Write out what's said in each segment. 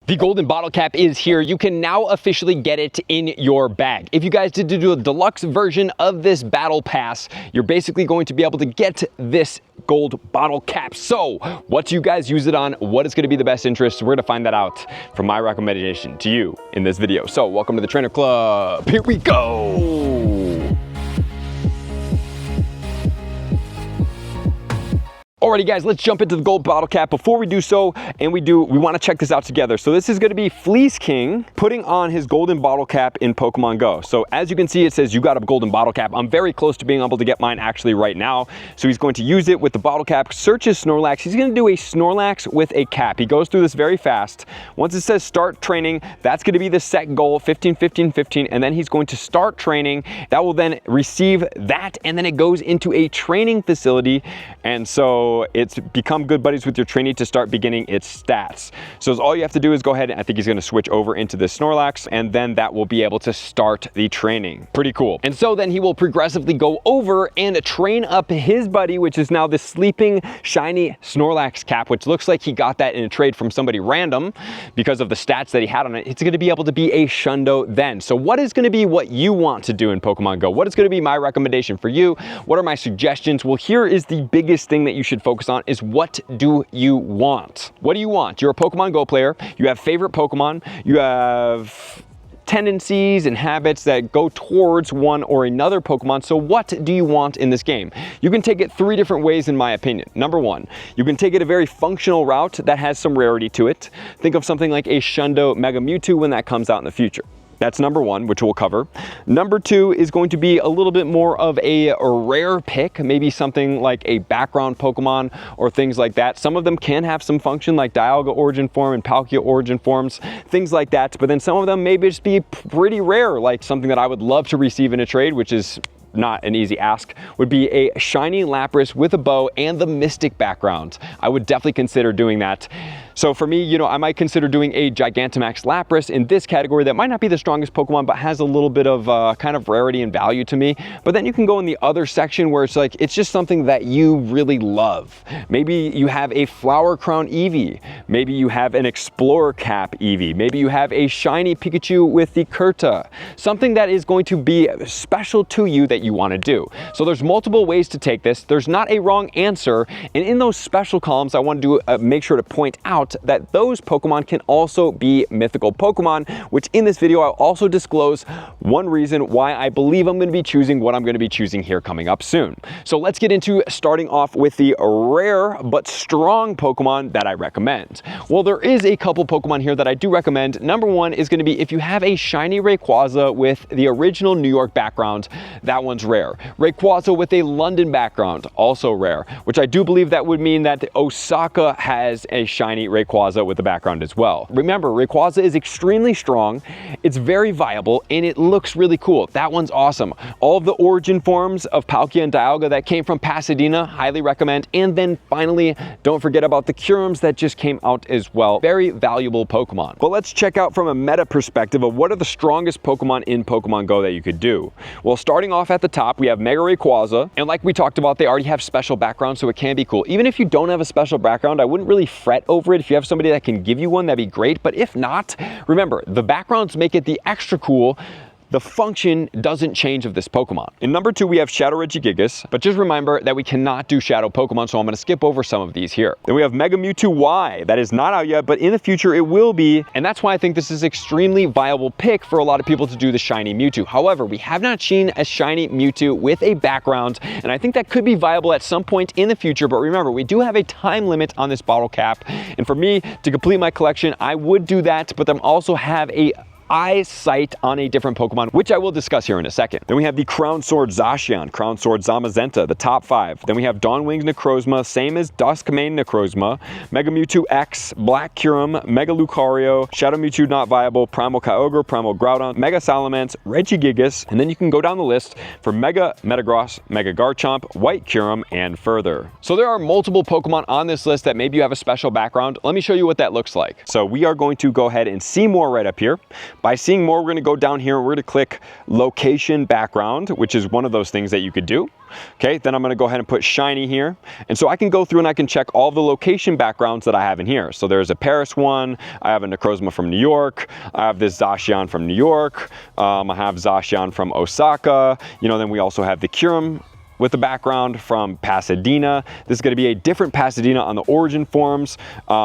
The golden bottle cap is here. You can now officially get it in your bag. If you guys did do a deluxe version of this battle pass, you're basically going to be able to get this gold bottle cap. So what do you guys use it on? What is going to be the best interest? We're going to find that out from my recommendation to you in this video. So welcome to the Trainer Club. Here we go. Alrighty guys, let's jump into the gold bottle cap. Before we do so, we want to check this out together. So this is going to be Fleece King putting on his golden bottle cap in Pokemon Go. So as you can see, it says you got a golden bottle cap. I'm very close to being able to get mine actually right now. So he's going to use it with the bottle cap, search his Snorlax. He's going to do a Snorlax with a cap. He goes through this very fast. Once it says start training, that's going to be the set goal, 15, 15, 15, and then he's going to start training. That will then receive that, and then it goes into a training facility. And so it's become good buddies with your trainee to start beginning its stats. So all you have to do is go ahead, and I think he's going to switch over into the Snorlax, and then that will be able to start the training. Pretty cool. And so then he will progressively go over and train up his buddy, which is now the sleeping shiny Snorlax cap, which looks like he got that in a trade from somebody random because of the stats that he had on it. It's going to be able to be a Shundo then. So what is going to be what you want to do in Pokemon Go? What is going to be my recommendation for you? What are my suggestions? Well, here is the biggest thing that you should focus on is what do you want? What do you want? You're a Pokemon Go player. You have favorite Pokemon. You have tendencies and habits that go towards one or another Pokemon. So what do you want in this game? You can take it three different ways in my opinion. Number one, you can take it a very functional route that has some rarity to it. Think of something like a Shundo Mega Mewtwo when that comes out in the future. That's number one, which we'll cover. Number two is going to be a little bit more of a rare pick, maybe something like a background Pokemon or things like that. Some of them can have some function like Dialga Origin Form and Palkia Origin Forms, things like that. But then some of them may just be pretty rare, like something that I would love to receive in a trade, which is not an easy ask, would be a shiny Lapras with a bow and the Mystic background. I would definitely consider doing that. So for me, I might consider doing a Gigantamax Lapras in this category that might not be the strongest Pokemon, but has a little bit of kind of rarity and value to me. But then you can go in the other section where it's like, it's just something that you really love. Maybe you have a Flower Crown Eevee. Maybe you have an Explorer Cap Eevee. Maybe you have a shiny Pikachu with the Kurta. Something that is going to be special to you that you want to do. So there's multiple ways to take this. There's not a wrong answer. And in those special columns, I want to make sure to point out that those Pokemon can also be mythical Pokemon, which in this video I'll also disclose one reason why I believe I'm going to be choosing what I'm going to be choosing here coming up soon. So let's get into starting off with the rare but strong Pokemon that I recommend. Well, there is a couple Pokemon here that I do recommend. Number one is going to be if you have a shiny Rayquaza with the original New York background, that one's rare. Rayquaza with a London background, also rare, which I do believe that would mean that Osaka has a shiny Rayquaza with the background as well. Remember, Rayquaza is extremely strong, it's very viable, and it looks really cool. That one's awesome. All of the origin forms of Palkia and Dialga that came from Pasadena, highly recommend. And then finally, don't forget about the Curums that just came out as well. Very valuable Pokemon. But let's check out from a meta perspective of what are the strongest Pokemon in Pokemon Go that you could do. Well, starting off at the top, we have Mega Rayquaza, and like we talked about, they already have special backgrounds, so it can be cool. Even if you don't have a special background, I wouldn't really fret over it. If you have somebody that can give you one, that'd be great. But if not, remember, the backgrounds make it the extra cool. The function doesn't change of this Pokemon. In number two, we have Shadow Regigigas, but just remember that we cannot do Shadow Pokemon, so I'm gonna skip over some of these here. Then we have Mega Mewtwo Y. That is not out yet, but in the future it will be, and that's why I think this is extremely viable pick for a lot of people to do the shiny Mewtwo. However, we have not seen a shiny Mewtwo with a background, and I think that could be viable at some point in the future, but remember, we do have a time limit on this bottle cap, and for me, to complete my collection, I would do that, but then also have a eyesight on a different Pokemon, which I will discuss here in a second. Then we have the Crown Sword Zacian, Crown Sword Zamazenta, the top 5. Then we have Dawn Wings Necrozma, same as Duskmane Necrozma, Mega Mewtwo X, Black Kyurem, Mega Lucario, Shadow Mewtwo not viable, Primal Kyogre, Primal Groudon, Mega Salamence, Regigigas, and then you can go down the list for Mega Metagross, Mega Garchomp, White Kyurem, and further. So there are multiple Pokemon on this list that maybe you have a special background. Let me show you what that looks like. So we are going to go ahead and see more right up here. By seeing more, we're gonna go down here, we're gonna click location background, which is one of those things that you could do. Okay, then I'm gonna go ahead and put shiny here. And so I can go through and I can check all the location backgrounds that I have in here. So there's a Paris one, I have a Necrozma from New York, I have this Zacian from New York, I have Zacian from Osaka, then we also have the Kyurem with the background from Pasadena. This is going to be a different Pasadena on the origin forms.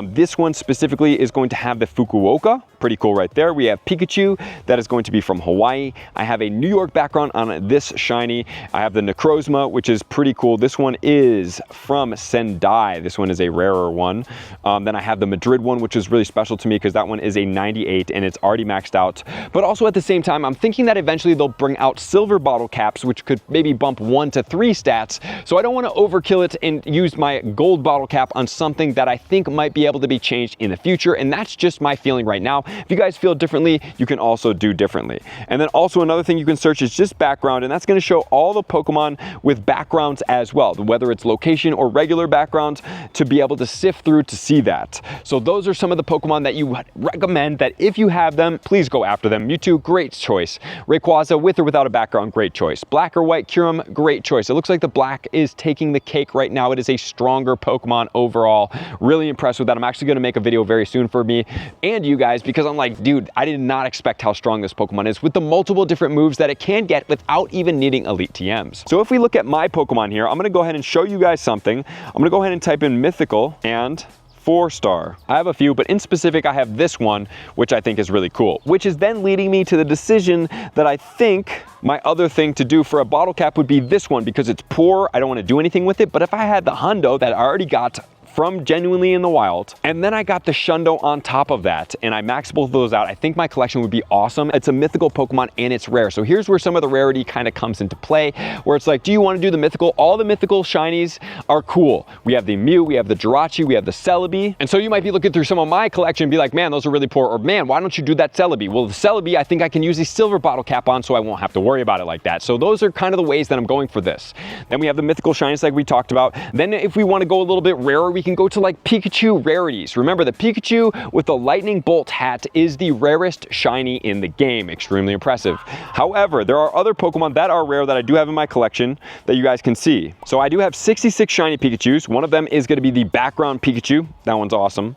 This one specifically is going to have the Fukuoka. Pretty cool right there. We have Pikachu, that is going to be from Hawaii. I have a New York background on this shiny. I have the Necrozma, which is pretty cool. This one is from Sendai. This one is a rarer one. Then I have the Madrid one, which is really special to me because that one is a 98 and it's already maxed out. But also at the same time, I'm thinking that eventually they'll bring out silver bottle caps, which could maybe bump 1 to 3 stats. So I don't want to overkill it and use my gold bottle cap on something that I think might be able to be changed in the future. And that's just my feeling right now. If you guys feel differently, you can also do differently. And then also another thing you can search is just background, and that's going to show all the Pokemon with backgrounds as well, whether it's location or regular backgrounds, to be able to sift through to see that. So those are some of the Pokemon that you recommend that if you have them, please go after them. Mewtwo, great choice. Rayquaza, with or without a background, great choice. Black or white Kyurem, great choice. It looks like the black is taking the cake right now. It is a stronger Pokemon overall. Really impressed with that. I'm actually going to make a video very soon for me and you guys, because I'm like, dude, I did not expect how strong this Pokemon is with the multiple different moves that it can get without even needing elite TMs. So if we look at my Pokemon here, I'm going to go ahead and show you guys something. I'm going to go ahead and type in mythical and 4-star. I have a few, but in specific, I have this one, which I think is really cool, which is then leading me to the decision that I think my other thing to do for a bottle cap would be this one, because it's poor. I don't want to do anything with it. But if I had the Hundo that I already got from Genuinely in the Wild, and then I got the Shundo on top of that, and I maxed both of those out, I think my collection would be awesome. It's a mythical Pokemon and it's rare. So here's where some of the rarity kind of comes into play, where it's like, do you want to do the mythical? All the mythical shinies are cool. We have the Mew, we have the Jirachi, we have the Celebi. And so you might be looking through some of my collection and be like, man, those are really poor. Or man, why don't you do that Celebi? Well, the Celebi, I think I can use a silver bottle cap on, so I won't have to worry about it like that. So those are kind of the ways that I'm going for this. Then we have the mythical shinies like we talked about. Then if we want to go a little bit rarer, we can go to like Pikachu rarities. Remember, the Pikachu with the lightning bolt hat is the rarest shiny in the game. Extremely impressive. However, there are other Pokemon that are rare that I do have in my collection that you guys can see. So I do have 66 shiny Pikachus. One of them is going to be the background Pikachu. That one's awesome.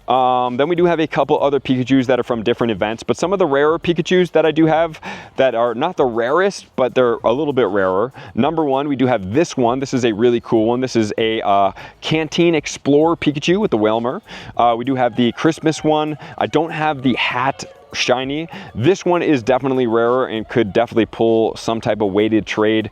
Then we do have a couple other Pikachus that are from different events, but some of the rarer Pikachus that I do have that are not the rarest, but they're a little bit rarer. Number one, we do have this one. This is a really cool one. This is a Canteen Explorer Pikachu with the Whalmer. We do have the Christmas one. I don't have the hat shiny. This one is definitely rarer and could definitely pull some type of weighted trade.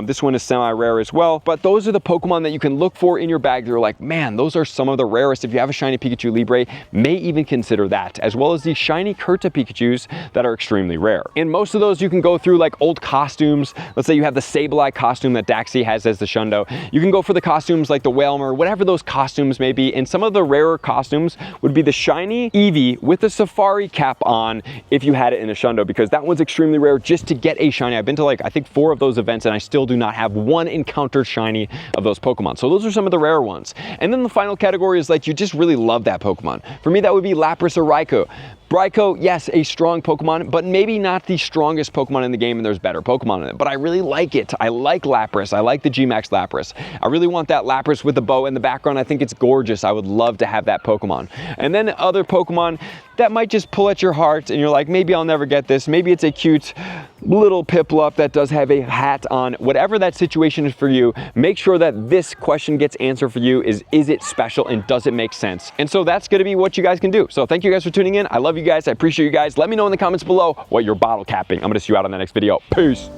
This one is semi-rare as well, but those are the Pokemon that you can look for in your bag. They're like, man, those are some of the rarest. If you have a shiny Pikachu Libre, may even consider that, as well as the shiny Kurta Pikachus that are extremely rare. In most of those, you can go through like old costumes. Let's say you have the Sableye costume that Daxi has as the Shundo. You can go for the costumes like the Whalmer, whatever those costumes may be. And some of the rarer costumes would be the shiny Eevee with the safari cap on if you had it in a Shundo, because that one's extremely rare just to get a shiny. I've been to like, I think 4 of those events and I still do not have one encountered shiny of those Pokemon. So those are some of the rare ones. And then the final category is like, you just really love that Pokemon. For me, that would be Lapras or Raikou. Raikou, yes, a strong Pokemon, but maybe not the strongest Pokemon in the game, and there's better Pokemon in it. But I really like it. I like Lapras. I like the G-Max Lapras. I really want that Lapras with the bow in the background. I think it's gorgeous. I would love to have that Pokemon. And then other Pokemon that might just pull at your heart, and you're like, maybe I'll never get this. Maybe it's a cute little Piplup that does have a hat on. Whatever that situation is for you, make sure that this question gets answered for you. Is it special and does it make sense? And so that's going to be what you guys can do. So thank you guys for tuning in. I love you guys. I appreciate you guys. Let me know in the comments below what you're bottle capping. I'm going to see you out on the next video. Peace.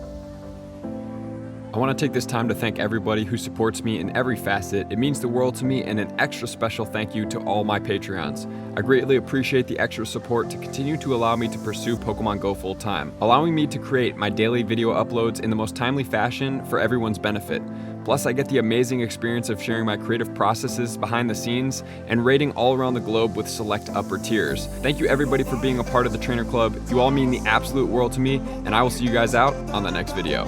I want to take this time to thank everybody who supports me in every facet. It means the world to me, and an extra special thank you to all my Patreons. I greatly appreciate the extra support to continue to allow me to pursue Pokemon Go full time, allowing me to create my daily video uploads in the most timely fashion for everyone's benefit. Plus, I get the amazing experience of sharing my creative processes behind the scenes and raiding all around the globe with select upper tiers. Thank you everybody for being a part of the Trainer Club. You all mean the absolute world to me, and I will see you guys out on the next video.